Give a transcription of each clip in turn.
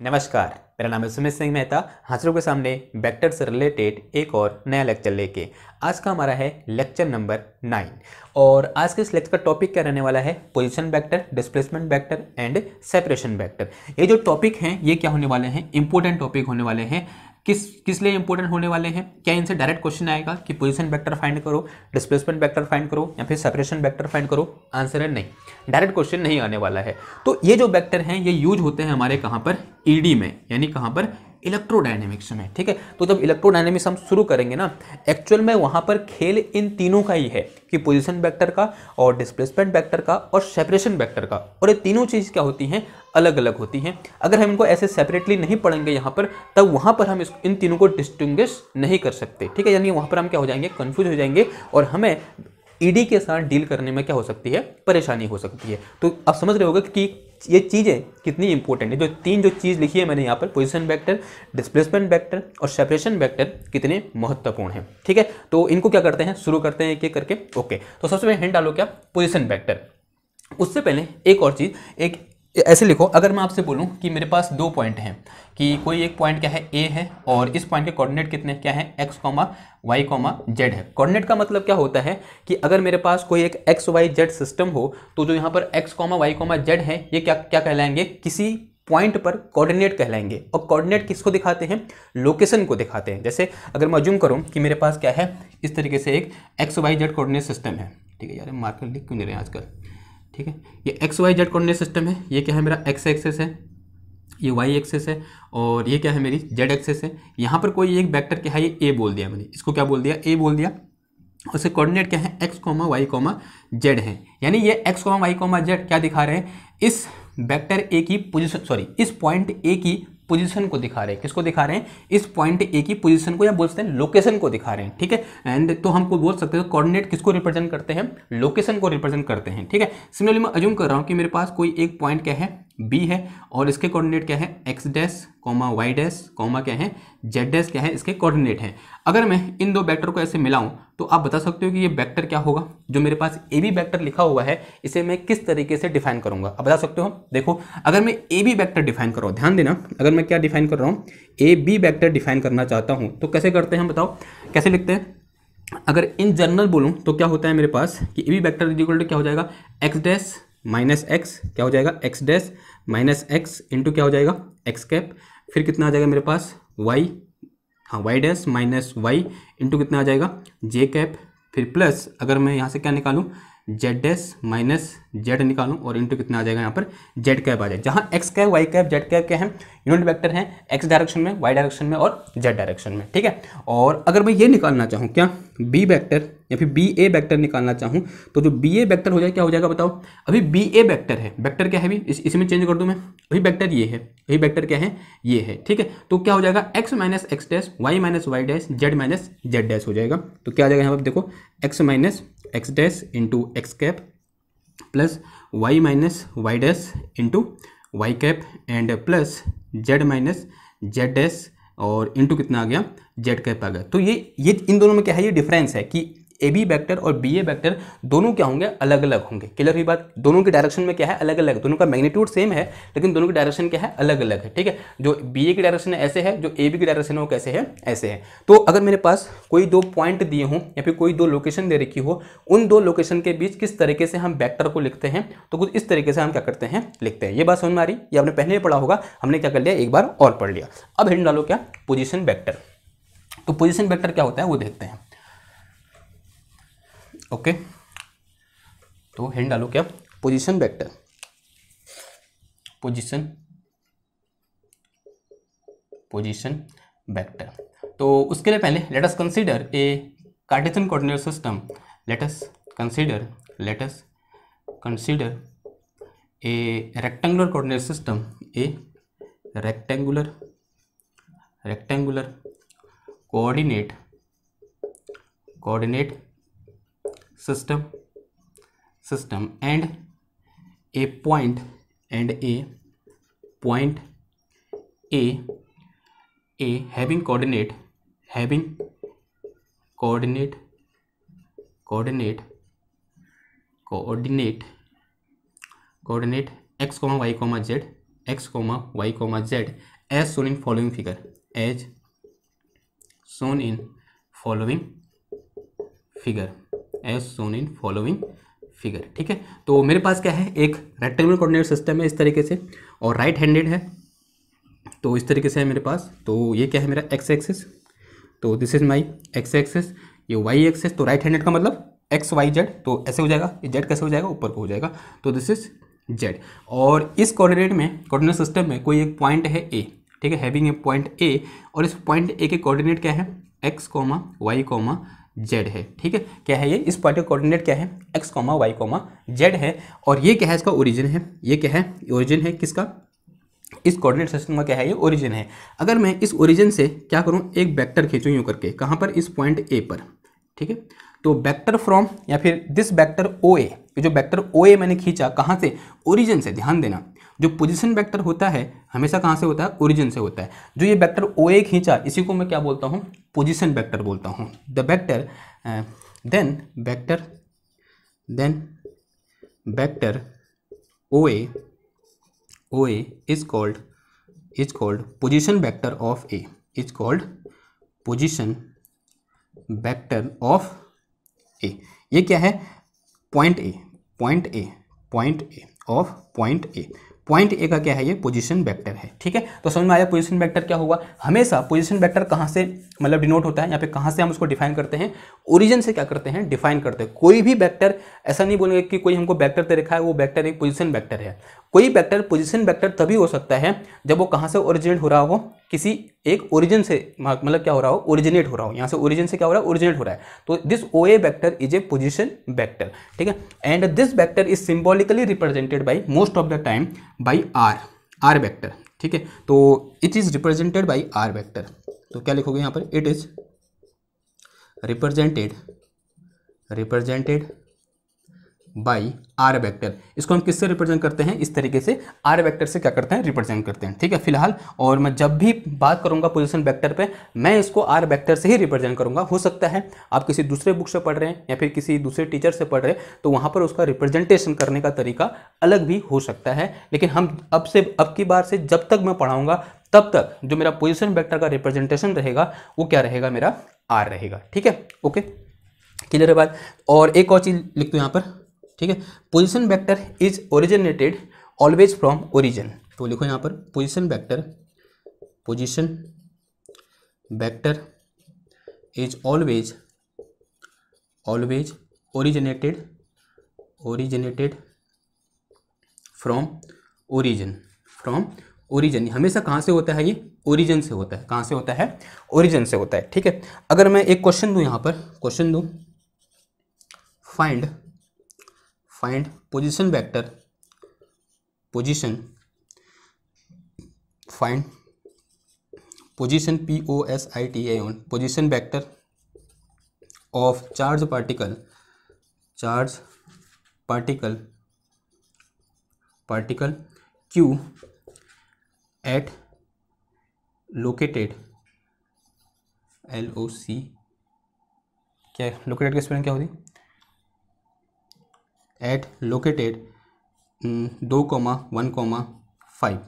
नमस्कार, मेरा नाम है सुमित सिंह मेहता। हाजिर के सामने वेक्टर से रिलेटेड एक और नया लेक्चर लेके। आज का हमारा है लेक्चर नंबर 9 और आज के इस लेक्चर का टॉपिक क्या रहने वाला है? Position vector, displacement vector and separation vector. ये जो टॉपिक हैं ये क्या होने वाले हैं? इंपॉर्टेंट टॉपिक होने वाले हैं। किस लिए इंपॉर्टेंट होने वाले हैं? क्या इनसे डायरेक्ट क्वेश्चन आएगा कि पोजीशन वेक्टर फाइंड करो, डिस्प्लेसमेंट वेक्टर फाइंड करो या फिर सेपरेशन वेक्टर फाइंड करो? आंसर है नहीं, डायरेक्ट क्वेश्चन नहीं आने वाला है। तो ये जो वेक्टर हैं ये यूज होते हैं हमारे कहाँ पर? ईडी में, यानी कहाँ पर? इलेक्ट्रोडायनेमिक्स में। ठीक है, तो जब इलेक्ट्रोडायनेमिक्स हम शुरू करेंगे ना, एक्चुअल में वहां पर खेल इन तीनों का ही है कि पोजीशन वेक्टर का और डिस्प्लेसमेंट वेक्टर का और सेपरेशन वेक्टर का। और ये तीनों चीज क्या होती हैं? अलग अलग होती हैं। अगर हम इनको ऐसे सेपरेटली नहीं पढ़ेंगे यहाँ पर, तब वहां पर हम इन तीनों को डिस्टिंग्विश नहीं कर सकते। ठीक है, यानी वहां पर हम क्या हो जाएंगे? कंफ्यूज हो जाएंगे और हमें ईडी के साथ डील करने में क्या हो सकती है? परेशानी हो सकती है। तो आप समझ रहे होगे कि ये चीज़ें कितनी इंपॉर्टेंट है। जो चीज़ लिखी है मैंने यहाँ पर, पोजीशन वेक्टर, डिस्प्लेसमेंट वेक्टर और सेपरेशन वेक्टर कितने महत्वपूर्ण हैं। ठीक है, तो इनको क्या करते हैं? शुरू करते हैं एक एक करके। ओके, तो सबसे पहले हिंट डालो क्या? Position vector. उससे पहले एक और चीज़, एक ऐसे लिखो, अगर मैं आपसे बोलूं कि मेरे पास दो पॉइंट हैं, कि कोई एक पॉइंट क्या है? ए है, और इस पॉइंट के कोऑर्डिनेट कितने क्या है? X comma y comma z है। कोऑर्डिनेट का मतलब क्या होता है कि अगर मेरे पास कोई एक एक्स वाई जेड सिस्टम हो, तो जो यहाँ पर x comma y comma z है ये क्या क्या कहलाएंगे? किसी पॉइंट पर कोऑर्डिनेट कहलाएंगे। और कोऑर्डिनेट किसको दिखाते हैं? लोकेशन को दिखाते हैं। जैसे अगर मैं अज्यूम करूं कि मेरे पास क्या है, इस तरीके से एक x y z coordinate system है। ठीक है यार, मार्कर लिख क्यों नहीं रहे आजकल? ठीक है, ये x y z coordinate system है। ये क्या है? मेरा एक्स एक्सेस है, ये वाई एक्सेस है, और ये क्या है? मेरी जेड एक्सेस है। यहाँ पर कोई एक वेक्टर क्या है? ये ए बोल दिया मैंने, इसको क्या बोल दिया? ए बोल दिया। उसके कोऑर्डिनेट क्या है? X comma y comma z है। यानी ये x comma y comma z क्या दिखा रहे हैं? इस वेक्टर ए की पोजीशन, सॉरी, इस पॉइंट ए की पोजीशन को दिखा रहे हैं। किसको दिखा रहे हैं? इस पॉइंट ए की पोजीशन को, या बोल सकते हैं लोकेशन को दिखा रहे हैं। ठीक है, एंड तो हमको बोल सकते हैं कोऑर्डिनेट किसको रिप्रेजेंट करते हैं? लोकेशन को रिप्रेजेंट करते हैं। ठीक है, सिमिलरली मैं अज्यूम कर रहा हूं कि मेरे पास कोई एक पॉइंट क्या है? बी है, और इसके कोऑर्डिनेट क्या है? X dash comma y dash comma क्या है? जेड डैश क्या है? इसके कोऑर्डिनेट है। अगर मैं इन दो वेक्टर को ऐसे मिलाऊं तो आप बता सकते हो कि ये वेक्टर क्या होगा? जो मेरे पास ए बी वेक्टर लिखा हुआ है इसे मैं किस तरीके से डिफाइन करूंगा? आप बता सकते हो। देखो, अगर मैं ए बी वेक्टर डिफाइन कर रहा हूं, ध्यान देना, अगर मैं क्या डिफाइन कर रहा हूं? ए बी वेक्टर डिफाइन करना चाहता हूं तो कैसे करते हैं? बताओ कैसे लिखते हैं? अगर इन जनरल बोलूं तो क्या होता है मेरे पास कि A B vector equal to क्या हो जाएगा? एक्स डैश माइनस एक्स क्या हो जाएगा? X dash minus x into क्या हो जाएगा? X cap. फिर कितना आ जाएगा मेरे पास? वाई, हाँ, y dash minus y into कितना आ जाएगा? जे कैप। फिर प्लस अगर मैं यहाँ से क्या निकालूँ? जेड डैश माइनस जेड निकालूं, और इंटू कितना आ जाएगा? यहाँ पर जेड कैप आ जाए। जहाँ x cap y cap z cap क्या है? यूनिट वेक्टर है, एक्स डायरेक्शन में, वाई डायरेक्शन में और जेड डायरेक्शन में। ठीक है, और अगर मैं ये निकालना चाहूँ क्या? बी वेक्टर या फिर बी ए वेक्टर निकालना चाहूँ तो जो बी ए वेक्टर हो जाए क्या हो जाएगा? बताओ। अभी बी ए वेक्टर है, वेक्टर क्या है? अभी इसमें चेंज कर दूँ मैं, अभी वेक्टर ये है, अभी वेक्टर क्या है? ये है। ठीक है, तो क्या हो जाएगा? X minus x dash, y minus y dash, z minus z dash हो जाएगा। तो क्या आ जाएगा यहाँ पर? देखो, x minus x dash into x cap plus y minus y dash into y cap and plus z minus z dash और इंटू कितना आ गया? जेड कैप आ गया। तो ये इन दोनों में क्या है? ये डिफरेंस है कि ए बी वेक्टर और बी ए वेक्टर दोनों क्या होंगे? अलग अलग होंगे। क्लियर हुई बात? दोनों की डायरेक्शन में क्या है? अलग अलग। दोनों का मैग्नीट्यूड सेम है लेकिन दोनों की डायरेक्शन क्या है? अलग अलग है। ठीक है, जो बी ए की डायरेक्शन ऐसे है, जो ए बी की डायरेक्शन है वो कैसे है? ऐसे है। तो अगर मेरे पास कोई दो पॉइंट दिए हों या फिर कोई दो लोकेशन दे रखी हो, उन दो लोकेशन के बीच किस तरीके से हम वेक्टर को लिखते हैं? तो कुछ इस तरीके से हम क्या करते हैं? लिखते हैं। ये बात समझ में आ रही? ये आपने पहले पढ़ा होगा, हमने क्या कर लिया? एक बार और पढ़ लिया। अब हिंट डालो क्या? Position vector. तो पोजीशन वेक्टर क्या होता है वो देखते हैं। ओके, तो हिंट डालो क्या? Position vector. Position vector. तो उसके लिए पहले let us consider a Cartesian coordinate system. Let us consider a rectangular coordinate system, A rectangular coordinate system and a point A having coordinate x, y, z as shown in following figure, as shown in following figure, as shown in following figure. ठीक है, तो मेरे पास क्या है, एक rectangular coordinate system है इस तरीके से, और राइट हैंडेड है, तो इस तरीके से है मेरे पास। तो ये क्या है मेरा एक्स एक्सिस, तो this is my x axis, ये वाई एक्सिस, तो राइट हैंडेड का मतलब एक्स वाई जेड, तो ऐसे हो जाएगा, ये जेड कैसे हो जाएगा, ऊपर को हो जाएगा, तो दिस इज जेड। और इस कोऑर्डिनेट में, कोऑर्डिनेट सिस्टम में कोई एक पॉइंट है ए, ठीक है, हैविंग ए पॉइंट ए, और इस पॉइंट ए के कोऑर्डिनेट क्या है, x comma y comma z है। ठीक है, क्या है ये, इस पॉइंट का कोऑर्डिनेट क्या है, x comma y comma z है, और ये क्या है, इसका ओरिजिन है, ये क्या है, ओरिजिन है किसका, इस कोऑर्डिनेट सिस्टम का क्या है, ये ओरिजिन है। अगर मैं इस ओरिजिन से क्या करूं, एक वेक्टर खींचूं यूं करके, कहां पर, इस पॉइंट ए पर। ठीक है, तो वेक्टर फ्रॉम, या फिर दिस वेक्टर ओ ए, ये जो वेक्टर ओ ए मैंने खींचा कहां से, ओरिजिन से। ध्यान देना, जो पोजीशन वेक्टर होता है हमेशा कहां से होता है, ओरिजिन से होता है। जो ये वेक्टर ओ ए खींचा, इसी को मैं क्या बोलता हूं, पोजीशन वेक्टर बोलता हूं। The vector then vector O A is called position vector of A, is called position vector of A। ये क्या है, पॉइंट ए का क्या है, ये पोजीशन वेक्टर है। ठीक है, तो समझ में आया पोजीशन वेक्टर क्या हुआ। हमेशा पोजीशन वेक्टर कहाँ से मतलब डिनोट होता है, यहाँ पे कहाँ से हम उसको डिफाइन करते हैं, ओरिजिन से क्या करते हैं, डिफाइन करते हैं। कोई भी वेक्टर ऐसा नहीं बोलेंगे कि कोई हमको वेक्टर दे रखा है, वो वेक्टर एक पोजीशन वेक्टर है। कोई वेक्टर पोजीशन वेक्टर तभी हो सकता है जब वो कहाँ से ओरिजिनेट हो रहा हो, किसी एक ओरिजिन से, मतलब क्या हो रहा हो, ओरिजिनेट हो रहा हो, यहाँ से ओरिजिन से क्या हो रहा है, ओरिजिनेट हो रहा है। तो this O A vector is a position vector. ठीक है, and this vector is symbolically represented by most of the time by R vector. ठीक है, तो it is represented by R vector. तो क्या लिखोगे यहाँ पर, it is represented by R vector. इसको हम किससे रिप्रेजेंट करते हैं, इस तरीके से आर वेक्टर से क्या करते हैं, रिप्रेजेंट करते हैं। ठीक है, फिलहाल और मैं जब भी बात करूंगा पोजीशन वेक्टर पे, मैं इसको आर वेक्टर से ही रिप्रेजेंट करूंगा। हो सकता है आप किसी दूसरे बुक से पढ़ रहे हैं या फिर किसी दूसरे टीचर से पढ़ रहे हैं, तो वहां पर उसका रिप्रेजेंटेशन करने का तरीका अलग भी हो सकता है। लेकिन हम अब की बार से जब तक मैं पढ़ाऊंगा तब तक जो मेरा पोजीशन वेक्टर का रिप्रेजेंटेशन रहेगा वो क्या रहेगा, मेरा आर रहेगा। ठीक है, ओके, क्लियर है बात। और एक और चीज लिख दो यहाँ पर, ठीक है, position vector is originated always from origin. तो लिखो यहाँ पर, position vector is always originated from origin. हमेशा कहाँ से होता है, ये ओरिजिन से होता है। कहाँ से होता है, ओरिजिन से होता है। ठीक है, अगर मैं एक क्वेश्चन दूं यहाँ पर, क्वेश्चन दूं, find position vector, position POSITION position vector of charge particle Q at located, LOC, क्या लोकेटेड की स्पेलिंग क्या होती, एट लोकेटेड 2,1,5।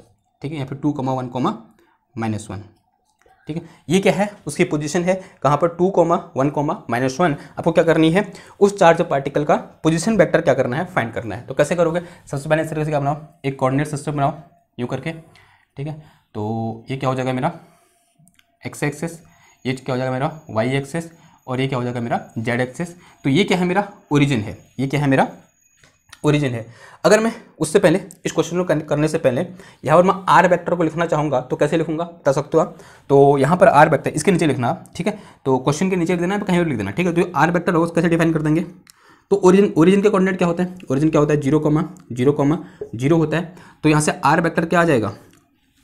ठीक है, यहाँ पे 2,1,-1। ठीक है, ये क्या है, उसकी पोजीशन है कहाँ पर, 2,1,-1। आपको क्या करनी है, उस चार्ज पार्टिकल का पोजीशन वेक्टर क्या करना है, फाइंड करना है। तो कैसे करोगे, सबसे पहले इस तरीके से क्या बनाओ, एक कोऑर्डिनेट सिस्टम बनाओ यूँ करके। ठीक है, तो ये क्या हो जाएगा मेरा एक्स एक्सिस, ये क्या हो जाएगा मेरा वाई एक्सिस, और ये क्या हो जाएगा मेरा जेड एक्सिस। तो ये क्या है, मेरा ओरिजिन है, ये क्या है, मेरा ओरिजिन है। अगर मैं उससे पहले इस क्वेश्चन को करने से पहले यहाँ पर मैं आर वेक्टर को लिखना चाहूँगा तो कैसे लिखूंगा, बता सकते हो आप। तो यहाँ पर आर वेक्टर इसके नीचे लिखना, ठीक है, तो क्वेश्चन के नीचे लिख देना है, कहीं और लिख देना। ठीक है, तो आर वेक्टर होगा कैसे डिफाइन कर देंगे, तो ओरिजिन के कोऑर्डिनेट क्या होता है, ओरिजिन क्या होता है, 0,0,0 होता है। तो यहाँ से आर वेक्टर क्या आ जाएगा,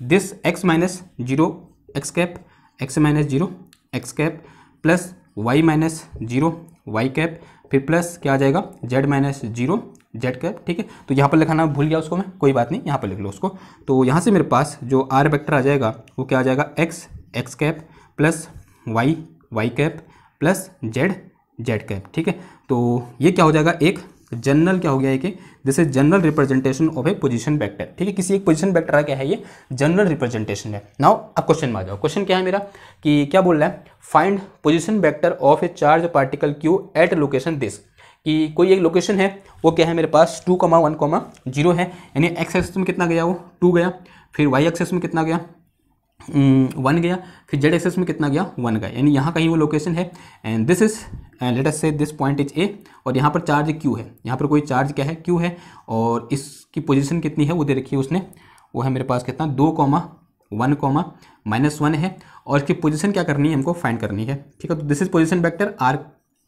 this x minus 0 X cap, x minus 0 X cap, plus y minus 0 Y cap, फिर प्लस क्या आ जाएगा z माइनस 0 जेड कैप। ठीक है, तो यहाँ पर लिखाना भूल गया उसको मैं, कोई बात नहीं, यहाँ पर लिख लो उसको। तो यहाँ से मेरे पास जो आर वेक्टर आ जाएगा वो क्या आ जाएगा, x cap plus Y cap plus Z cap. ठीक है, तो ये क्या हो जाएगा, एक जनरल क्या हो गया है कि this is general representation of A position vector, ठीक है, किसी एक पोजीशन वेक्टर का क्या है, ये जनरल रिप्रेजेंटेशन है। नाउ अब क्वेश्चन में आ जाओ। क्वेश्चन क्या है मेरा कि क्या बोल रहा है, find position vector of a charge particle Q at location this, कि कोई एक लोकेशन है वो क्या है मेरे पास 2,1,0 है, यानी एक्स एक्सिस में कितना गया वो 2 गया, फिर वाई एक्सिस में कितना गया 1 गया, फिर जेड एक्सिस में कितना गया 1 गया, यानी यहाँ कहीं वो लोकेशन है। And this is let us से दिस पॉइंट इज ए, और यहाँ पर चार्ज क्यू है, यहाँ पर कोई चार्ज क्या है क्यू है, और इसकी पोजीशन कितनी है वो दे रखी है उसने, वो है मेरे पास कितना 2,1,-1 है, और इसकी पोजीशन क्या करनी है हमको फाइंड करनी है, ठीक है। तो this is position vector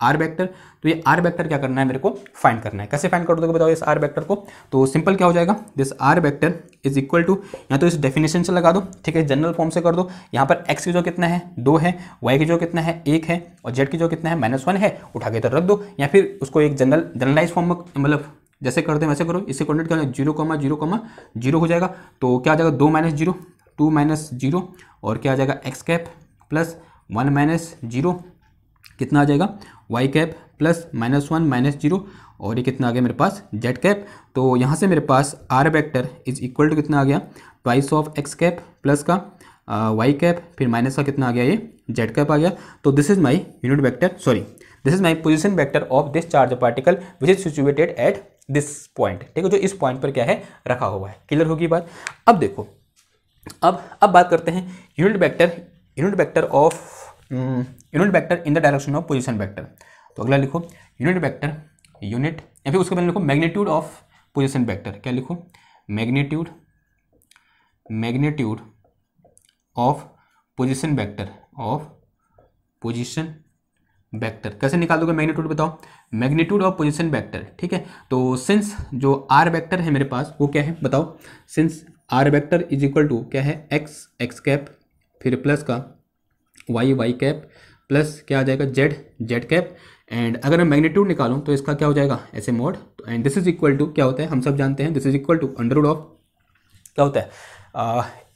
R vector, तो ये आर वेक्टर क्या करना है मेरे को फाइंड करना है। कैसे फाइंड कर दोगे बताओ इस आर वेक्टर को, तो सिंपल क्या हो जाएगा, this R vector is equal to, या तो इस डेफिनेशन से लगा दो, ठीक है, जनरल फॉर्म से कर दो। यहाँ पर एक्स की जो कितना है 2 है, वाई की जो कितना है 1 है, और जेड की जो कितना है -1 है, उठा के इधर रख दो, या फिर उसको एक जनरलाइज फॉर्म में मतलब जैसे करते हैं वैसे करो। इससे कोऑर्डिनेट करना 0,0,0 हो जाएगा, तो क्या आ जाएगा 2 - 0 2 - 0, और क्या आ जाएगा एक्स कैप प्लस 1 - 0 कितना आ जाएगा वाई कैप प्लस -1 - 0, और ये कितना आ गया मेरे पास जेड कैप। तो यहाँ से मेरे पास R vector is equal to कितना आ गया twice of X cap plus का वाई कैप, फिर माइनस का कितना आ गया ये जेड कैप आ गया। तो this is my unit vector, sorry this is my position vector of this charge particle which is situated at this point, ठीक है, जो इस पॉइंट पर क्या है रखा हुआ है। क्लियर होगी बात। अब देखो, अब बात करते हैं unit vector in the direction of position vector. तो अगला लिखो यूनिट वेक्टर, यूनिट, या फिर उसके बाद लिखो मैग्नीट्यूड ऑफ पोजीशन वेक्टर। क्या लिखो मैग्नीट्यूड ऑफ पोजीशन वेक्टर, कैसे निकाल दोगे मैग्नीट्यूड बताओ, मैग्नीट्यूड ऑफ पोजीशन वेक्टर, ठीक है। तो सिंस जो आर वेक्टर है मेरे पास वो क्या है बताओ, since R vector is equal to क्या है एक्स कैप, फिर प्लस का वाई कैप, प्लस क्या आ जाएगा जेड कैप, एंड अगर मैं मैग्नीट्यूड निकालूं तो इसका क्या हो जाएगा ऐसे mod, and this is equal to क्या होता है हम सब जानते हैं, this is equal to under of क्या होता है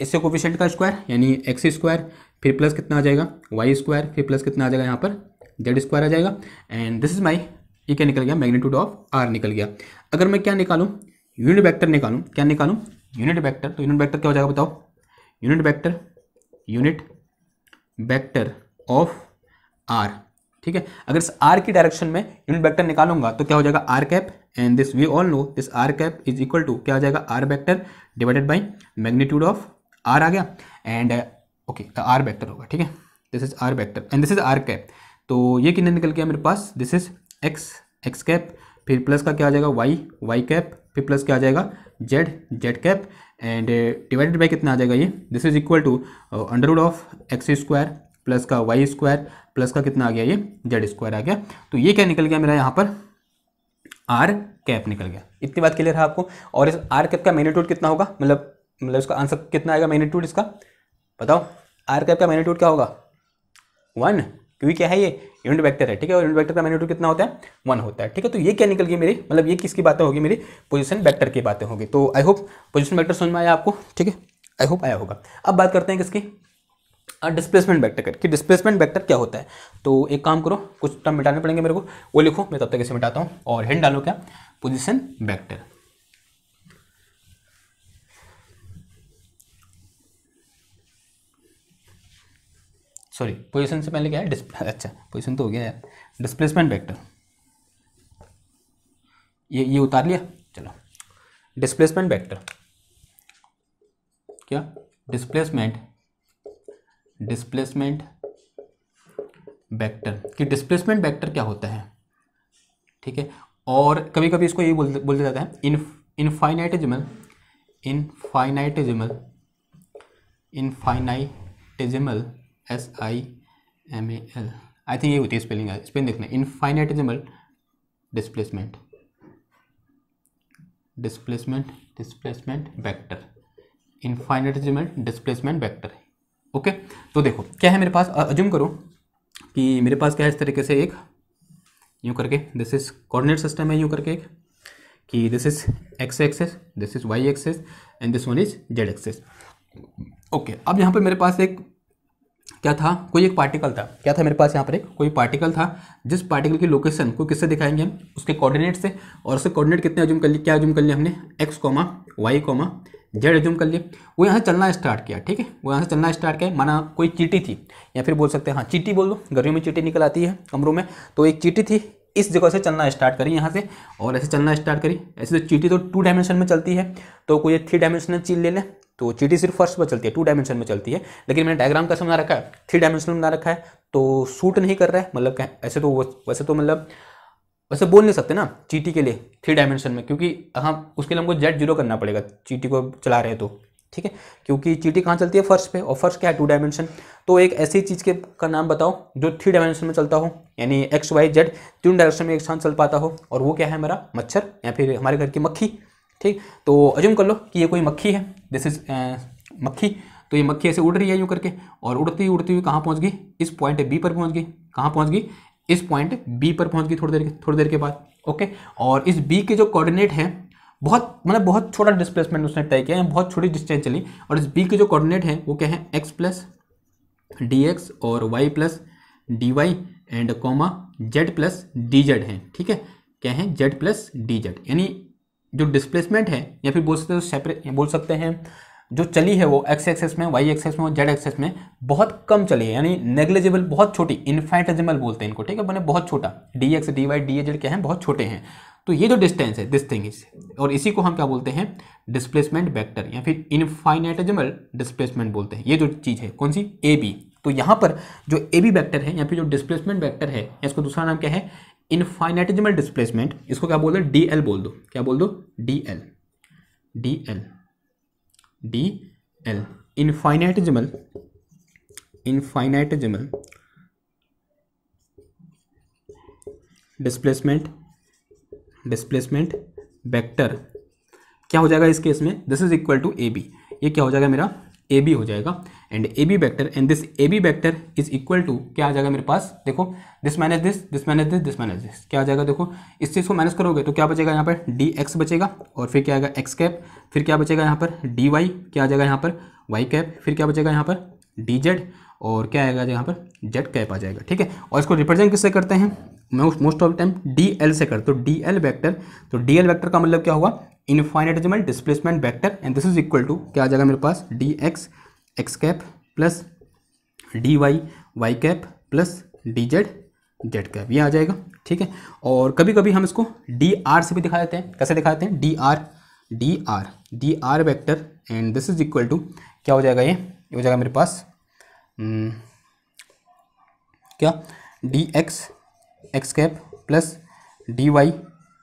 इससे कोफिशिएंट का स्क्वायर यानी एक्स स्क्वायर, फिर प्लस कितना आ जाएगा वाई स्क्वायर, फिर प्लस कितना आ जाएगा यहाँ पर जेड स्क्वायर आ जाएगा, एंड दिस इज माई, ये क्या निकल गया मैग्नीट्यूड ऑफ आर निकल गया। अगर मैं क्या निकालूं यूनिट वेक्टर निकालूं, क्या निकालूं यूनिट वेक्टर, तो यूनिट वेक्टर क्या हो जाएगा बताओ, यूनिट वेक्टर ऑफ आर, ठीक है। अगर इस आर की डायरेक्शन में यूनिट वेक्टर निकालूंगा तो क्या हो जाएगा R cap, and this we all know this R cap is equal to क्या आ जाएगा R vector divided by magnitude of R आ गया, एंड ओके आर वेक्टर होगा, ठीक है, this is R vector and this is R cap. तो ये कितने निकल गया मेरे पास, दिस इज एक्स कैप, फिर प्लस का क्या आ जाएगा वाई कैप, फिर प्लस क्या आ जाएगा Z cap, and divided by कितना आ जाएगा ये, this is equal to under root of X square plus का वाई स्क्वायर प्लस का कितना आ गया ये जेड स्क्वायर आ गया। तो ये क्या निकल गया मेरा यहाँ पर आर कैप निकल गया। इतनी बात क्लियर है आपको। और इस आर कैप का मैग्नीट्यूड कितना होगा, मतलब इसका आंसर कितना आएगा मैग्नीट्यूड इसका बताओ, आर कैप का मैग्नीट्यूड क्या होगा 1, क्योंकि क्या है ये यूनिट वेक्टर है, ठीक है, और यूनिट वेक्टर का मैग्नीट्यूड कितना होता है 1 होता है, ठीक है। तो ये क्या निकल गई मेरी, मतलब ये किसकी बातें होगी मेरी पोजीशन वेक्टर की बातें होगी। तो आई होप पोजीशन वेक्टर समझ में आया आपको, ठीक है, आई होप आया होगा। अब बात करते हैं किसकी, डिस्प्लेसमेंट वेक्टर की। डिस्प्लेसमेंट वेक्टर क्या होता है, तो एक काम करो कुछ टर्म मिटाने पड़ेंगे मेरे को, वो लिखो, मैं तब तक इसे मिटाता हूँ, और हिंट डालो क्या पोजीशन वेक्टर, सॉरी पोजीशन से पहले क्या है अच्छा पोजीशन तो हो गया यार, डिस्प्लेसमेंट वेक्टर, ये उतार लिया, चलो डिस्प्लेसमेंट वेक्टर क्या, डिस्प्लेसमेंट वेक्टर कि डिस्प्लेसमेंट वेक्टर क्या होता है, ठीक है। और कभी कभी इसको ये बोल जाता है इनफाइनाइटेजिमल SIMAL, आई थिंक ये होती है स्पेलिंग देखना, infinitesimal displacement vector, infinitesimal displacement vector, okay. तो देखो क्या है मेरे पास, अज्यूम करो कि मेरे पास क्या है इस तरीके से एक यूँ करके, दिस इज कोऑर्डिनेट सिस्टम है यूँ करके एक, कि this is X axis, this is Y axis, and this one is Z axis, okay. अब यहाँ पर मेरे पास एक क्या था, कोई एक पार्टिकल था, क्या था मेरे पास यहाँ पर एक कोई पार्टिकल था, जिस पार्टिकल की लोकेशन को किससे दिखाएंगे हम, उसके कोऑर्डिनेट से। और उसके कोऑर्डिनेट कितने अज्यूम कर लिए, क्या अज्यूम कर लिया हमने, x, y, z अज्यूम कर लिए। वो यहाँ से चलना स्टार्ट किया, ठीक है, वो यहाँ से चलना स्टार्ट किया, माना कोई चींटी थी, या फिर बोल सकते हैं हाँ चींटी बोल दो, गर्मियों में चींटी निकल आती है कमरों में, तो एक चींटी थी, इस जगह से चलना स्टार्ट करी यहाँ से, और ऐसे चलना स्टार्ट करी। ऐसे तो चींटी तो 2 डायमेंशन में चलती है, तो कोई 3 डायमेंशनल चीज ले लें, तो चींटी सिर्फ फर्स्ट पर चलती है, 2 डायमेंशन में चलती है, लेकिन मैंने डायग्राम कैसे बना रखा है, 3 डायमेंशनल बना रखा है, तो सूट नहीं कर रहा है, मतलब ऐसे तो वैसे तो मतलब वैसे बोल नहीं सकते ना चींटी के लिए 3 डायमेंशन में, क्योंकि हम उसके लिए हमको Z0 करना पड़ेगा चींटी को चला रहे हैं तो, ठीक है, क्योंकि चींटी कहाँ चलती है, फर्श पे, और फर्श क्या है, 2 डायमेंशन। तो एक ऐसी चीज़ के का नाम बताओ जो 3 डायमेंशन में चलता हो, यानी x, y, z 3 डायरेक्शन में एक साथ चल पाता हो, और वो क्या है हमारा मच्छर, या फिर हमारे घर की मक्खी। ठीक, तो अज्यूम कर लो कि ये कोई मक्खी है, दिस इज मक्खी। तो ये मक्खी ऐसे उड़ रही है यूँ करके, और उड़ती हुई कहाँ पहुँच गई, इस पॉइंट बी पर पहुँच गई। कहाँ पहुँच गई, इस पॉइंट बी पर पहुँच गई थोड़ी देर के बाद। ओके, और इस बी के जो कोऑर्डिनेट है, बहुत छोटा डिस्प्लेसमेंट उसने तय किया है, बहुत छोटी डिस्टेंस चली, और इस बी के जो कोऑर्डिनेट है वो क्या है, x प्लस डी एक्स और y plus D Y and comma z plus D Z है। ठीक है, क्या है, z प्लस डी जेड, यानी जो डिस्प्लेसमेंट है, या फिर बोल सकते हैं जो चली है वो x एक्सेस में, y एक्सेस में और z एक्सेस में बहुत कम चली है, यानी नेग्लिजिबल, बहुत छोटी, इनफाइनिटेसिमल बोलते हैं इनको। ठीक है, मैंने बहुत छोटा, dx, dy, dz क्या है, बहुत छोटे हैं। तो ये जो डिस्टेंस है, दिस थिंग इज, और इसी को हम क्या बोलते हैं, डिस्प्लेसमेंट वेक्टर, या फिर इनफाइनिटेसिमल डिस्प्लेसमेंट बोलते हैं। ये जो चीज़ है कौन सी, ए बी। तो यहाँ पर जो ए बी वेक्टर है, या फिर जो डिस्प्लेसमेंट वेक्टर है, इसको दूसरा नाम क्या है, इनफाइनिटेसिमल डिस्प्लेसमेंट। इसको क्या बोल दो, डी एल बोल दो, क्या बोल दो, D L, D L, D L, infinitesimal displacement vector क्या हो जाएगा इस केस में, this is equal to A B. ये क्या हो जाएगा मेरा, ए बी हो जाएगा, and A B vector, and this A B vector is equal to क्या आ जाएगा मेरे पास, देखो this minus this, this minus this, this minus this, क्या आ जाएगा, देखो इस चीज़ को माइनस करोगे तो क्या बचेगा यहाँ पर, डी एक्स बचेगा, और फिर क्या आएगा एक्स कैप, फिर क्या बचेगा यहाँ पर डी वाई, क्या आ जाएगा यहाँ पर वाई कैप, फिर क्या बचेगा यहाँ पर डी जेड, और क्या आएगा यहाँ पर जेड कैप आ जाएगा। ठीक है, और इसको रिप्रेजेंट किससे करते हैं, most of time D L से करते, तो डी एल वेक्टर, तो डी एल वेक्टर का मतलब क्या हुआ, infinitesimal displacement vector, and this is equal to क्या आ जाएगा मेरे पास, D X X cap plus D Y Y cap plus D Z Z cap, ये आ जाएगा। ठीक है, और कभी कभी हम इसको डी आर से भी दिखा देते हैं, कैसे दिखा देते हैं, D R vector, and this is equal to क्या हो जाएगा, ये हो जाएगा मेरे पास क्या, D X X cap plus D Y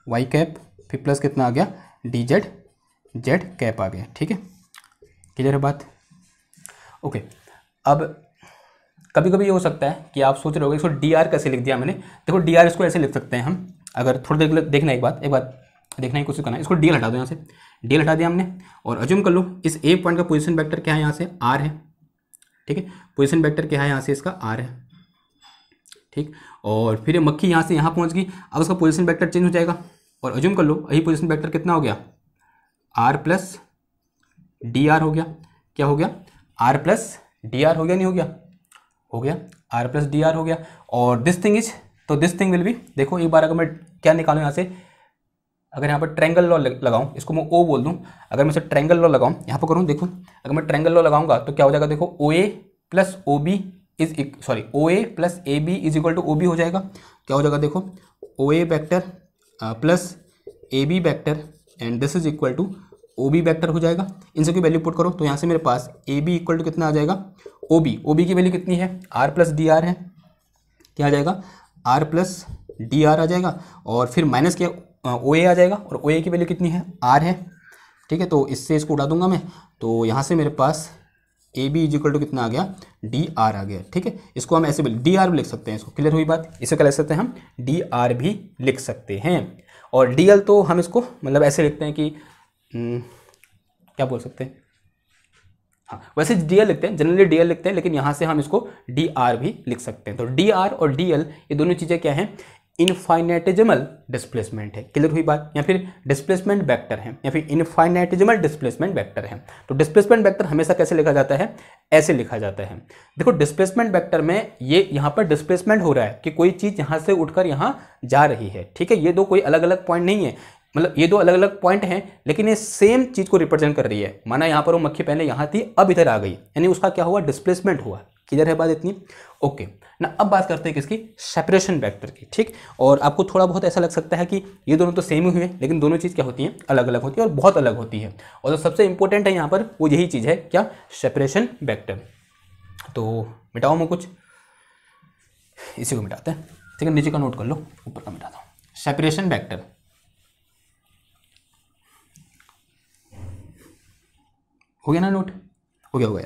Y cap, फिर प्लस कितना आ गया, डी जेड जेड कैप आ गया। ठीक है, क्लियर है बात। ओके, अब कभी कभी ये हो सकता है कि आप सोच रहे होगे इसको डी आर कैसे लिख दिया मैंने। देखो डी आर इसको ऐसे लिख सकते हैं हम, अगर थोड़ी देर देखना, एक बात देखने की कोशिश करना, इसको डी एल हटा दो, यहाँ से डी एल हटा दिया हमने, और अज्यूम कर लो इस ए पॉइंट का पोजीशन वेक्टर क्या है, यहाँ से आर है। ठीक है, पोजीशन वेक्टर क्या है, यहाँ से इसका आर है। ठीक, और फिर ये मक्खी यहाँ से यहाँ पहुँच गई, अब उसका पोजीशन वेक्टर चेंज हो जाएगा, और अज्यूम कर लो यही पोजीशन वेक्टर कितना हो गया, आर प्लस डी आर हो गया। क्या हो गया, आर प्लस डी आर हो गया, नहीं हो गया, हो गया, आर प्लस डी आर हो गया। और दिस थिंग इज, तो दिस थिंग विल बी, देखो एक बार अगर मैं क्या निकालूँ यहाँ से, अगर यहाँ पर ट्रायंगल लॉ लगाऊँ, इसको मैं ओ बोल दूँ, अगर मैं इसे ट्रायंगल लॉ लगाऊँ यहाँ पर करूँ, देखो अगर मैं ट्रायंगल लॉ लगाऊंगा तो क्या हो जाएगा, देखो O A plus O B O A plus A B is equal to O B हो जाएगा। क्या हो जाएगा, देखो O A vector plus A B vector, and this is equal to O B vector हो जाएगा। इन सबकी वैल्यू पुट करो तो यहाँ से मेरे पास ए बी इक्वल टू कितना आ जाएगा, ओ बी की वैल्यू कितनी है, आर प्लस डी आर है, क्या आ जाएगा, आर प्लस डी आर आ जाएगा, और फिर माइनस के ओ ए आ जाएगा, और ओ ए की वैल्यू कितनी है, आर है। ठीक है, तो इससे इसको उड़ा दूंगा मैं, तो यहाँ से मेरे पास A B is equal to कितना आ गया, डी आर आ गया। ठीक है, इसको हम ऐसे डी आर भी लिख सकते हैं, इसको क्लियर हुई बात, इसे क्या लिख सकते हैं हम, डी आर भी लिख सकते हैं। और डी एल तो हम इसको मतलब ऐसे लिखते हैं कि क्या बोल सकते हैं, हाँ वैसे डी एल लिखते हैं, जनरली डी एल लिखते हैं, लेकिन यहाँ से हम इसको डी आर भी लिख सकते हैं। तो डी आर और डी एल ये दोनों चीज़ें क्या हैं, इनफाइनेटिजिमल डिस्प्लेसमेंट है। क्लियर हुई बात? या फिर डिस्प्लेसमेंट वेक्टर है या फिर इनफाइनेटिजिमल डिस्प्लेसमेंट वेक्टर है। तो डिस्प्लेसमेंट वेक्टर हमेशा कैसे लिखा जाता है? ऐसे लिखा जाता है। देखो डिस्प्लेसमेंट वेक्टर में ये यहाँ पर डिस्प्लेसमेंट हो रहा है कि कोई चीज़ यहाँ से उठकर यहाँ जा रही है। ठीक है, ये दो कोई अलग अलग पॉइंट नहीं है, मतलब ये दो अलग अलग पॉइंट हैं लेकिन ये सेम चीज़ को रिप्रेजेंट कर रही है। माना यहाँ पर वो मक्खी पहले यहाँ थी, अब इधर आ गई, यानी उसका क्या हुआ? डिस्प्लेसमेंट हुआ। क्लियर है बात इतनी? ओके ना, अब बात करते हैं किसकी? सेपरेशन वेक्टर की। ठीक, और आपको थोड़ा बहुत ऐसा लग सकता है कि ये दोनों तो सेम ही हुए, लेकिन दोनों चीज़ क्या होती हैं? अलग अलग होती है और बहुत अलग होती है। और जो सबसे इंपॉर्टेंट है यहाँ पर वो यही चीज़ है, क्या? Separation vector. तो मिटाओ मैं कुछ, इसी को मिटाते हैं। ठीक है, नीचे का नोट कर लो, ऊपर का मिटाता हूँ। सेपरेशन वेक्टर हो गया ना? नोट हो गया? हो गया।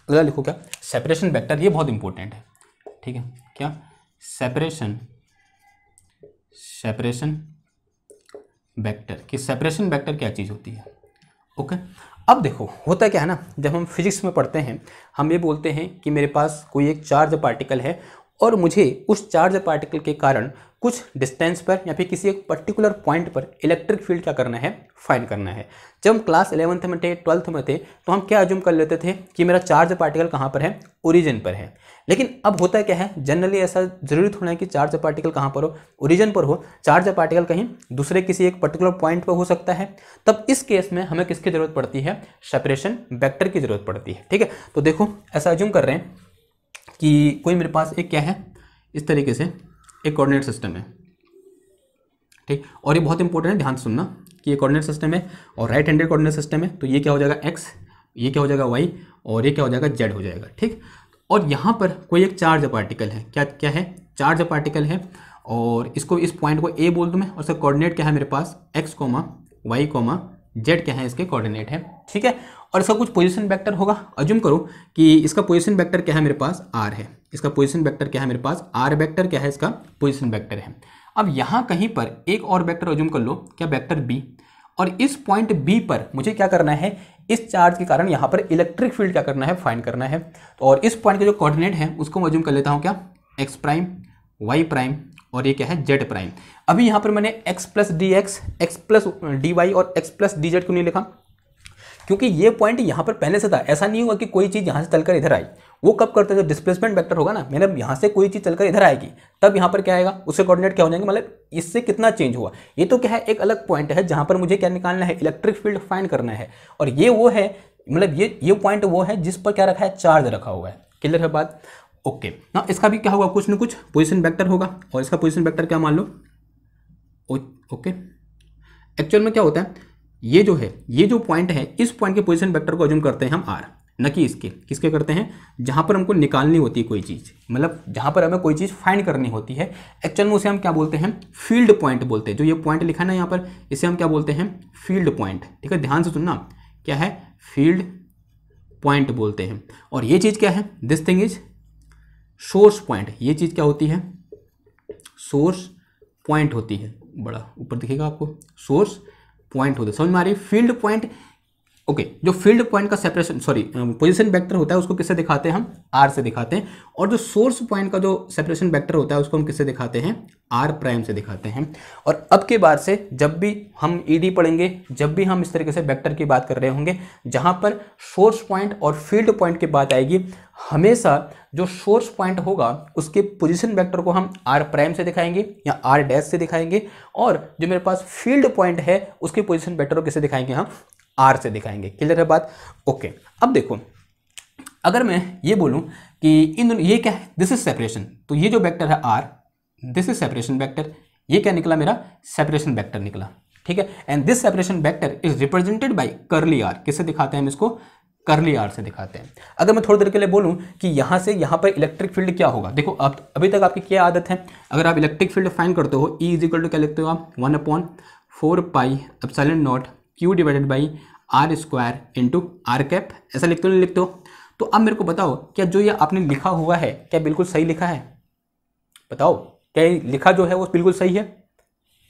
अगला लिखो क्या? Separation vector. ये बहुत इंपॉर्टेंट है। ठीक है, क्या? सेपरेशन वेक्टर कि सेपरेशन वेक्टर क्या चीज़ होती है। ओके, अब देखो होता क्या है ना, जब हम फिजिक्स में पढ़ते हैं हम ये बोलते हैं कि मेरे पास कोई एक चार्ज पार्टिकल है और मुझे उस चार्ज पार्टिकल के कारण कुछ डिस्टेंस पर या फिर किसी एक पर्टिकुलर पॉइंट पर इलेक्ट्रिक फील्ड क्या करना है? फाइंड करना है। जब हम क्लास 11th में थे, 12th में थे, तो हम क्या अज्यूम कर लेते थे कि मेरा चार्ज पार्टिकल कहाँ पर है? ओरिजिन पर है। लेकिन अब होता क्या है, जनरली ऐसा जरूरी थोड़ा है कि चार्ज पार्टिकल कहाँ पर हो? ओरिजिन पर हो। चार्ज पार्टिकल कहीं दूसरे किसी एक पर्टिकुलर पॉइंट पर हो सकता है। तब इस केस में हमें किसकी जरूरत पड़ती है? सेपरेशन वेक्टर की जरूरत पड़ती है। ठीक है, तो देखो ऐसा अज्यूम कर रहे हैं कि कोई मेरे पास एक क्या है, इस तरीके से एक कोऑर्डिनेट सिस्टम है। ठीक, और ये बहुत इंपॉर्टेंट है, ध्यान से सुनना कि ये कोऑर्डिनेट सिस्टम है और राइट हैंडेड कोऑर्डिनेट सिस्टम है। तो ये क्या हो जाएगा? x, ये क्या हो जाएगा? y, और ये क्या हो जाएगा? z हो जाएगा। ठीक, और यहाँ पर कोई एक चार्ज पार्टिकल है। क्या क्या है? चार्ज पार्टिकल है, और इसको इस पॉइंट को a बोल दूँ मैं, और इसका कोऑर्डिनेट क्या है मेरे पास? x, y, z क्या है? इसके कोऑर्डिनेट है। ठीक है, और इसका कुछ पोजीशन वेक्टर होगा। अज्यूम करो कि इसका पोजीशन वेक्टर क्या है मेरे पास? r है। इसका पोजीशन वेक्टर क्या है मेरे पास? r वेक्टर क्या है? इसका पोजीशन वेक्टर है। अब यहाँ कहीं पर एक और वेक्टर अज्यूम कर लो, क्या? वेक्टर b, और इस पॉइंट b पर मुझे क्या करना है? इस चार्ज के कारण यहाँ पर इलेक्ट्रिक फील्ड क्या करना है? फाइंड करना है। और इस पॉइंट के जो कोऑर्डिनेट है उसको मैं अज्यूम कर लेता हूँ क्या? x प्राइम, y प्राइम, और ये क्या है? z prime. अभी यहाँ पर मैंने x plus D X, X plus D Y और x प्लस डी जेड क्यों नहीं लिखा? क्योंकि ये पॉइंट यहाँ पर पहले से था। ऐसा नहीं हुआ कि कोई चीज़ यहाँ से चलकर इधर आई। वो कब करते हैं? जब डिस्प्लेसमेंट वेक्टर होगा ना, मतलब यहाँ से कोई चीज़ चलकर इधर आएगी तब यहाँ पर क्या आएगा? उसके कोऑर्डिनेट क्या हो जाएंगे, मतलब इससे कितना चेंज हुआ। ये तो क्या है? एक अलग पॉइंट है जहाँ पर मुझे क्या निकालना है? इलेक्ट्रिक फील्ड फाइंड करना है। और ये वो है, मतलब ये पॉइंट वो है जिस पर क्या रखा है? चार्ज रखा हुआ है। क्लियर है बात? ओके ना, इसका भी क्या होगा? कुछ न कुछ पोजिशन वेक्टर होगा, और इसका पोजिशन वेक्टर क्या मान लो? ओके, एक्चुअल में क्या होता है, ये जो है, ये जो पॉइंट है, इस पॉइंट के पोजीशन वेक्टर को अज्यूम करते हैं हम r, न कि इसके। किसके करते हैं? जहां पर हमको निकालनी होती है कोई चीज़, मतलब जहां पर हमें कोई चीज़ फाइंड करनी होती है। एक्चुअल में उसे हम क्या बोलते हैं? फील्ड पॉइंट बोलते हैं। जो ये पॉइंट लिखा है ना यहाँ पर, इसे हम क्या बोलते हैं? Field point. ठीक है, ध्यान से सुनना, क्या है? फील्ड पॉइंट बोलते हैं। और ये चीज़ क्या है? This thing is source point. ये चीज़ क्या होती है? सोर्स पॉइंट होती है। बड़ा ऊपर दिखेगा आपको, सोर्स पॉइंट होता है। समझ में आ रही है? Field point. ओके, जो फील्ड पॉइंट का सेपरेशन पोजीशन वेक्टर होता है उसको किससे दिखाते हैं हम? r से दिखाते हैं। और जो सोर्स पॉइंट का जो सेपरेशन वेक्टर होता है उसको हम किससे दिखाते हैं? r प्राइम से दिखाते हैं। और अब के बाद से जब भी हम ईडी पढ़ेंगे, जब भी हम इस तरीके से वेक्टर की बात कर रहे होंगे जहां पर सोर्स पॉइंट और फील्ड पॉइंट की बात आएगी, हमेशा जो सोर्स पॉइंट होगा उसके पोजीशन वेक्टर को हम r प्राइम से दिखाएंगे या r डैश से दिखाएंगे, और जो मेरे पास फील्ड पॉइंट है उसके पोजीशन वेक्टर को किससे दिखाएंगे? हम r से दिखाएंगे। क्लियर है बात? ओके, अब देखो अगर मैं ये बोलूं कि इन दोनों, ये क्या है? This is separation. तो ये जो वेक्टर है r, this is separation vector. ये क्या निकला? मेरा सेपरेशन वेक्टर निकला। ठीक है, and this separation vector is represented by curly r। किससे दिखाते हैं हम इसको? कर्ली r से दिखाते हैं। अगर मैं थोड़ी देर के लिए बोलूं कि यहाँ से यहाँ पर इलेक्ट्रिक फील्ड क्या होगा, देखो अब अभी तक आपकी क्या आदत है, अगर आप इलेक्ट्रिक फील्ड फाइंड करते हो E इज इक्वल टू क्या लिखते हो आप? 1/4 pi epsilon not Q divided by r square into r cap. ऐसा लिखते हो नहीं लिखते हो? तो अब मेरे को बताओ, क्या जो ये आपने लिखा हुआ है क्या बिल्कुल सही लिखा है? बताओ, क्या ये लिखा जो है वो बिल्कुल सही है?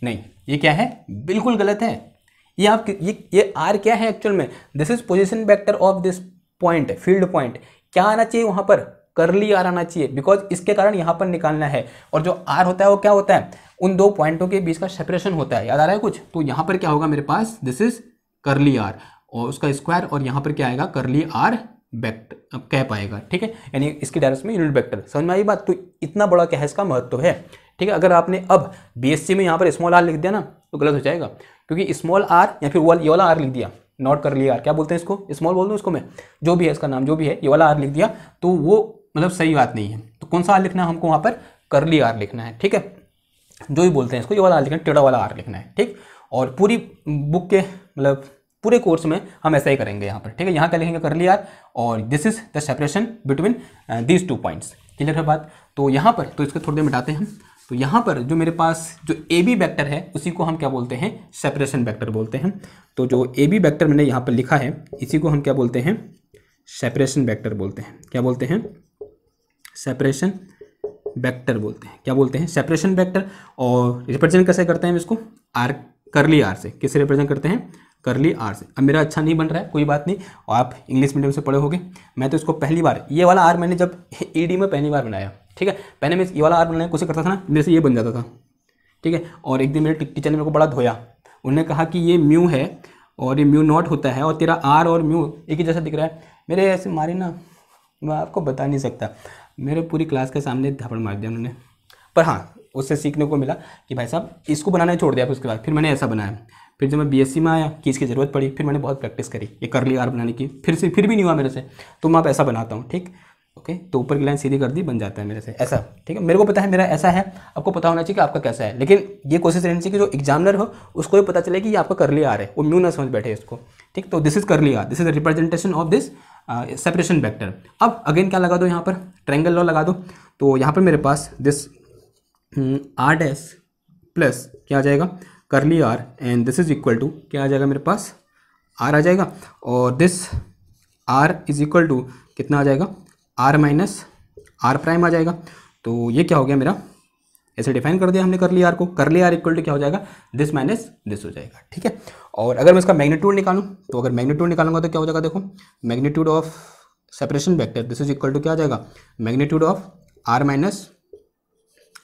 नहीं, ये क्या है, बिल्कुल गलत है। ये आप ये आर क्या है एक्चुअल में, this is position vector of this point, field point. क्या आना चाहिए वहां पर, करली आर आना चाहिए, बिकॉज इसके कारण यहाँ पर निकालना है। और जो आर होता है वो क्या होता है, उन दो पॉइंटों के बीच का सेपरेशन होता है, याद आ रहा है कुछ। तो यहाँ पर क्या होगा मेरे पास, दिस इज करली आर और उसका स्क्वायर, और यहाँ पर क्या आएगा, करली आर वेक्टर कैप आएगा, ठीक है। यानी इसकी डायरेक्शन में यूनिट वेक्टर, समझ में आई बात। तो इतना बड़ा क्या है इसका महत्व है, ठीक है। अगर आपने अब बीएससी में यहाँ पर स्मॉल आर लिख दिया ना तो गलत हो जाएगा, क्योंकि स्मॉल आर या फिर ये वाला आर लिख दिया, नॉट करली आर, क्या बोलते हैं इसको, स्मॉल बोल दूँ इसको मैं, जो भी है इसका नाम जो भी है, ये वाला आर लिख दिया तो वो मतलब सही बात नहीं है। तो कौन सा आर लिखना है हमको, वहाँ पर करली आर लिखना है, ठीक है। जो भी बोलते हैं इसको, ये वाला आर लिखना है, टेढ़ा वाला आर लिखना है, ठीक। और पूरी बुक के मतलब पूरे कोर्स में हम ऐसा ही करेंगे यहाँ पर, ठीक है। यहाँ क्या लिखेंगे, करली आर, और this is the separation between these 2 points, clear है बात। तो यहाँ पर तो इसको थोड़ी देर मिटाते हैं हम। तो यहाँ पर जो मेरे पास जो ए बी वैक्टर है उसी को हम क्या बोलते हैं, सेपरेशन वैक्टर बोलते हैं। तो जो ए बी वैक्टर मैंने यहाँ पर लिखा है इसी को हम क्या बोलते हैं, सेपरेशन वैक्टर बोलते हैं। क्या बोलते हैं, सेपरेशन वेक्टर बोलते हैं। क्या बोलते हैं, सेपरेशन वेक्टर। और रिप्रेजेंट कैसे करते हैं हम इसको, आर, करली आर से। किससे रिप्रेजेंट करते हैं, करली आर से। अब मेरा अच्छा नहीं बन रहा है, कोई बात नहीं, और आप इंग्लिश मीडियम से पढ़े होगे। मैं तो इसको पहली बार, ये वाला आर मैंने जब ईडी में पहली बार बनाया, ठीक है। पहले मैं ये वाला आर बनाने की कोशिश करता था ना, मेरे से ये बन जाता था, ठीक है। और एक दिन मेरे टीचर ने मेरे को बड़ा धोया, उन्होंने कहा कि ये म्यू है और ये म्यू नॉट होता है, और तेरा आर और म्यू एक ही जैसा दिख रहा है। मेरे ऐसे मारे ना, मैं आपको बता नहीं सकता, मेरे पूरी क्लास के सामने थप्पड़ मार दिया उन्होंने। पर हाँ, उससे सीखने को मिला कि भाई साहब इसको बनाना छोड़ दिया। फिर उसके बाद फिर मैंने ऐसा बनाया। फिर जब मैं बीएससी में आया कि इसकी ज़रूरत पड़ी, फिर मैंने बहुत प्रैक्टिस करी ये करली आर बनाने की, फिर भी नहीं हुआ मेरे से, तो मैं आप ऐसा बनाता हूँ, ठीक, ओके। तो ऊपर की लाइन सीधी कर दी, बन जाता है मेरे से ऐसा, ठीक है। मेरे को पता है मेरा ऐसा है, आपको पता होना चाहिए कि आपका कैसा है, लेकिन ये कोशिश रहनी चाहिए कि जो एग्जामिनर हो उसको भी पता चले कि ये आपका करली आर है, वो म्यू ना समझ बैठे इसको, ठीक। तो this is curly R, this is the representation of this separation vector. अब अगेन क्या लगा दो, यहाँ पर ट्रायंगल लॉ लगा दो। तो यहाँ पर मेरे पास दिस आर डैश प्लस क्या आ जाएगा, curly R, and this is equal to क्या आ जाएगा मेरे पास, आर आ जाएगा। और this R is equal to कितना आ जाएगा, आर माइनस आर प्राइम आ जाएगा। तो ये क्या हो गया मेरा, ऐसे डिफाइन कर दिया हमने करली आर को। करली आर इक्वल टू क्या हो जाएगा, दिस माइनस दिस हो जाएगा, ठीक है। और अगर मैं इसका मैग्नीट्यूड निकालूं, तो अगर मैग्नीट्यूड निकालूंगा तो क्या हो जाएगा, देखो magnitude of separation vector this is equal to क्या आ जाएगा, magnitude of R minus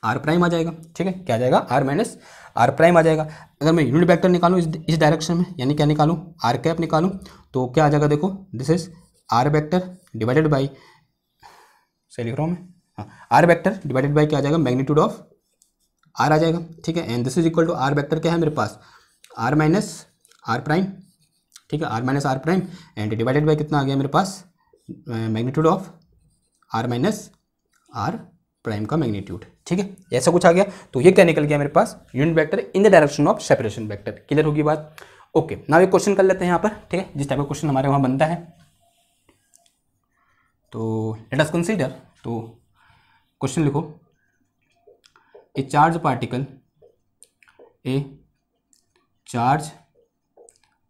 R prime आ जाएगा, ठीक है। क्या आ जाएगा, आर माइनस आर प्राइम आ जाएगा। अगर मैं यूनिट वेक्टर निकालूं इस डायरेक्शन में, यानी क्या निकालूं, आर कैप निकालूं, तो क्या आ जाएगा, देखो this is R vector divided by, सही लिख रहा हूँ मैं, हाँ, आर वेक्टर डिवाइडेड बाई क्या आ जाएगा, मैग्नीट्यूड ऑफ आर आ जाएगा, ठीक है। And this is equal to R vector क्या है मेरे पास, आर माइनस आर प्राइम, ठीक है, R minus R prime, and divided by कितना आ गया मेरे पास, magnitude of R minus R prime का मैग्नीट्यूड, ठीक है। ऐसा कुछ आ गया। तो ये क्या निकल गया मेरे पास, unit vector in the direction of separation vector. Clear होगी बात, ओके। नाउ एक क्वेश्चन कर लेते हैं यहाँ पर, ठीक है, जिस टाइप का क्वेश्चन हमारे वहाँ बनता है। तो लेट अस कंसीडर, तो क्वेश्चन लिखो, ए चार्ज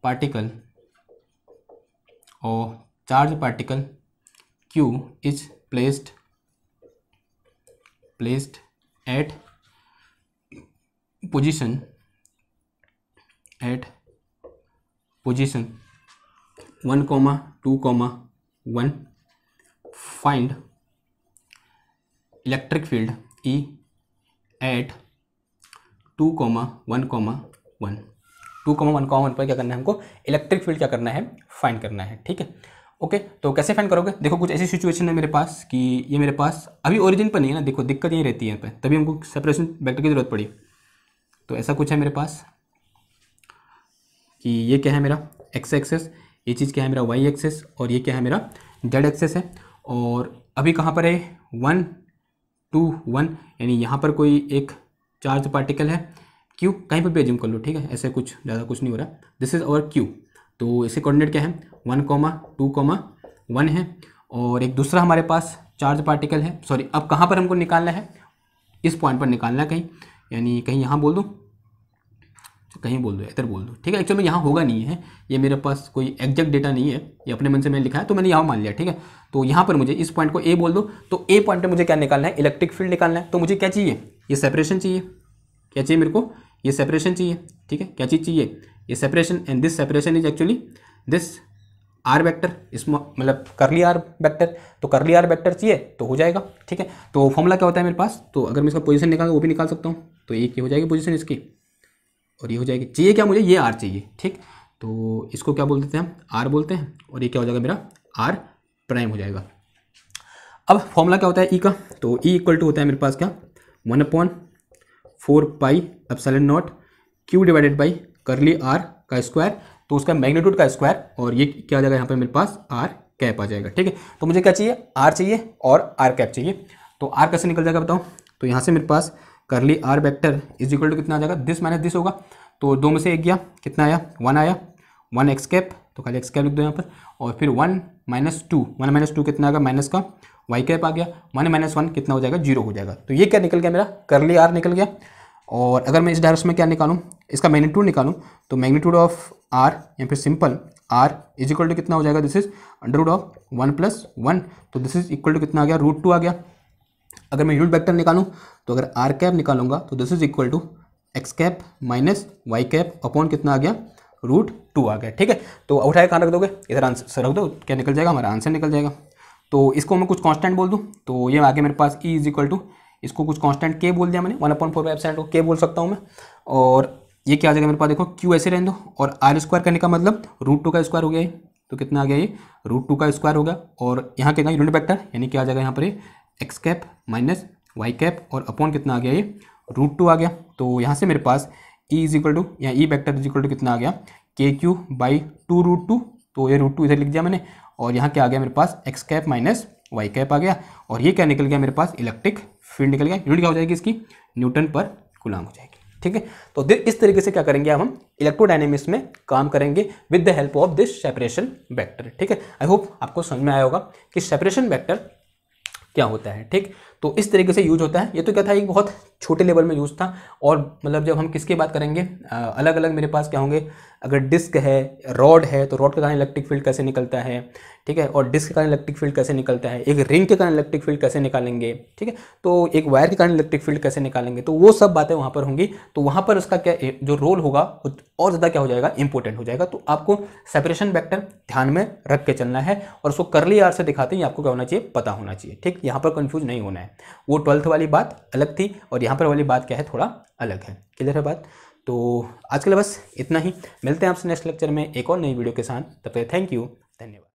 पार्टिकल और charge particle Q is placed at position 1, 2, 1. Find electric field E at 2, 1, 1. 2, 1, 1 पर क्या करना है हमको, इलेक्ट्रिक फील्ड क्या करना है, फाइंड करना है, ठीक है, ओके। तो कैसे फाइंड करोगे, देखो कुछ ऐसी सिचुएशन है मेरे पास कि ये मेरे पास अभी ओरिजिन पर नहीं है ना, देखो दिक्कत यही रहती है यहाँ पे, तभी हमको सेपरेशन वेक्टर की जरूरत पड़ी। तो ऐसा कुछ है मेरे पास कि ये क्या है मेरा एक्स एक्सेस, ये चीज़ क्या है मेरा वाई एक्सेस, और ये क्या है मेरा जेड एक्सेस है। और अभी कहाँ पर है, 1, 2, 1, यानी यहाँ पर कोई एक चार्ज पार्टिकल है क्यू, कहीं पर भी एज्यूम कर लो, ठीक है, ऐसे कुछ ज़्यादा कुछ नहीं हो रहा। दिस इज अवर क्यू, तो इसके कोऑर्डिनेट क्या है, 1, 2, 1 है। और एक दूसरा हमारे पास चार्ज पार्टिकल है, सॉरी, अब कहाँ पर हमको निकालना है, इस पॉइंट पर निकालना है कहीं, यानी कहीं यहाँ बोल दूँ, कहीं बोल दो, इधर बोल दो, ठीक है। एक्चुअली में यहाँ होगा नहीं है, ये मेरे पास कोई एग्जैक्ट डेटा नहीं है, ये अपने मन से मैंने लिखा है, तो मैंने यहाँ मान लिया, ठीक है। तो यहाँ पर मुझे इस पॉइंट को ए बोल दो, तो ए पॉइंट पे मुझे क्या निकालना है, इलेक्ट्रिक फील्ड निकालना है। तो मुझे क्या चाहिए, ये सेपरेशन चाहिए, क्या चाहिए मेरे को, ये सेपरेशन चाहिए, ठीक है, क्या चीज़ चाहिए, ये separation, and this separation is actually this R vector, इसमें मतलब करली आर वेक्टर, तो करली आर वेक्टर चाहिए तो हो जाएगा, ठीक है। तो फॉर्मूला क्या होता है मेरे पास, तो अगर मैं इसका पोजीशन निकालूँ वो भी निकाल सकता हूँ, तो एक ये हो जाएगी पोजीशन इसकी, और ये हो जाएगी, चाहिए क्या मुझे, ये आर चाहिए, ठीक। तो इसको क्या बोल देते हैं हम, आर बोलते हैं, और ये क्या हो जाएगा मेरा आर प्राइम हो जाएगा। अब फॉर्मूला क्या होता है ई का, तो ई इक्वल टू होता है मेरे पास क्या, 1/4 pi epsilon naught Q divided by curly R का स्क्वायर, तो उसका मैग्नीट्यूड का स्क्वायर, और ये क्या आ जाएगा यहाँ पे मेरे पास आर कैप आ जाएगा, ठीक है। तो मुझे क्या चाहिए, आर चाहिए और आर कैप चाहिए, तो आर कैसे निकल जाएगा बताओ, तो यहाँ से मेरे पास curly R vector is equal to कितना आ जाएगा, दिस माइनस दिस होगा, तो 2 में से 1 गया, कितना आया 1 आया, 1 एक्स कैप, तो खाली एक्स कैप लिख दो यहाँ पर, और फिर 1 - 2 कितना आएगा, माइनस का वाई कैप आ गया, 1 - 1 कितना हो जाएगा, 0 हो जाएगा। तो ये क्या निकल गया मेरा, करली आर निकल गया। और अगर मैं इस डायरेक्शन में क्या निकालूं, इसका मैग्नीट्यूड निकालूं, तो मैग्नीट्यूड ऑफ आर या फिर simple R is equal to कितना हो जाएगा, this is under root of 1 + 1, तो दिस इज इक्वल टू कितना आ गया, √2 आ गया। अगर मैं यूनिट वेक्टर निकालूं, तो अगर आर कैप निकालूंगा तो this is equal to X cap minus Y cap upon कितना आ गया, √2 आ गया, ठीक है। तो उठाए कहाँ रख दोगे, इधर आंसर रख दो, क्या निकल जाएगा, हमारा आंसर निकल जाएगा। तो इसको मैं कुछ कांस्टेंट बोल दूं, तो ये आगे मेरे पास ई इज इक्वल टू, इसको कुछ कांस्टेंट के बोल दिया मैंने, 1/4 एप्सिलॉन को के बोल सकता हूँ मैं, और ये क्या आ जाएगा मेरे पास, देखो क्यू ऐसे रहने दो, और आर स्क्वायर करने का मतलब √2 का स्क्वायर हो गया ये, तो कितना आ गया ये, √2 का स्क्वायर हो गया, और यहाँ कितना यूनिट वेक्टर यानी क्या आ जाएगा यहाँ पर ये X cap minus Y cap, और अपॉन कितना आ गया ये √2 आ गया। तो यहाँ से मेरे पास ई इज इक्वल टू, या E vector is equal to कितना आ गया, KQ/2√2, तो ये √2 इधर लिख दिया मैंने, और यहाँ क्या आ गया मेरे पास X cap minus Y cap आ गया, और ये क्या निकल गया मेरे पास, इलेक्ट्रिक फील्ड निकल गया। यूनिट क्या हो जाएगी इसकी, न्यूटन पर कूलम हो जाएगी, ठीक है। तो इस तरीके से क्या करेंगे हम इलेक्ट्रोडायनेमिक्स में काम करेंगे with the help of this separation vector, ठीक है। आई होप आपको समझ में आया होगा कि सेपरेशन वेक्टर क्या होता है, ठीक। तो इस तरीके से यूज होता है। ये तो क्या था, एक बहुत छोटे लेवल में यूज था, और मतलब जब हम किसकी बात करेंगे, अलग अलग मेरे पास क्या होंगे, अगर डिस्क है, रॉड है, तो रॉड के कारण इलेक्ट्रिक फील्ड कैसे निकलता है, ठीक है, और डिस्क के कारण इलेक्ट्रिक फील्ड कैसे निकलता है, एक रिंग के कारण इलेक्ट्रिक फील्ड कैसे निकालेंगे, ठीक है, तो एक वायर के कारण इलेक्ट्रिक फील्ड कैसे निकालेंगे, तो वो सब बातें वहाँ पर होंगी। तो वहाँ पर उसका क्या जो रोल होगा और ज़्यादा क्या हो जाएगा, इंपॉर्टेंट हो जाएगा। तो आपको सेपरेशन वेक्टर ध्यान में रख के चलना है, और उसको करली आर से दिखाते ही आपको क्या होना चाहिए, पता होना चाहिए, ठीक। यहाँ पर कंफ्यूज नहीं होना है, वो 12th वाली बात अलग थी, और यहाँ पर वाली बात क्या है, थोड़ा अलग है। क्लियर है बात। तो आज के लिए बस इतना ही, मिलते हैं आपसे नेक्स्ट लेक्चर में एक और नई वीडियो के साथ, तब तक थैंक यू, धन्यवाद।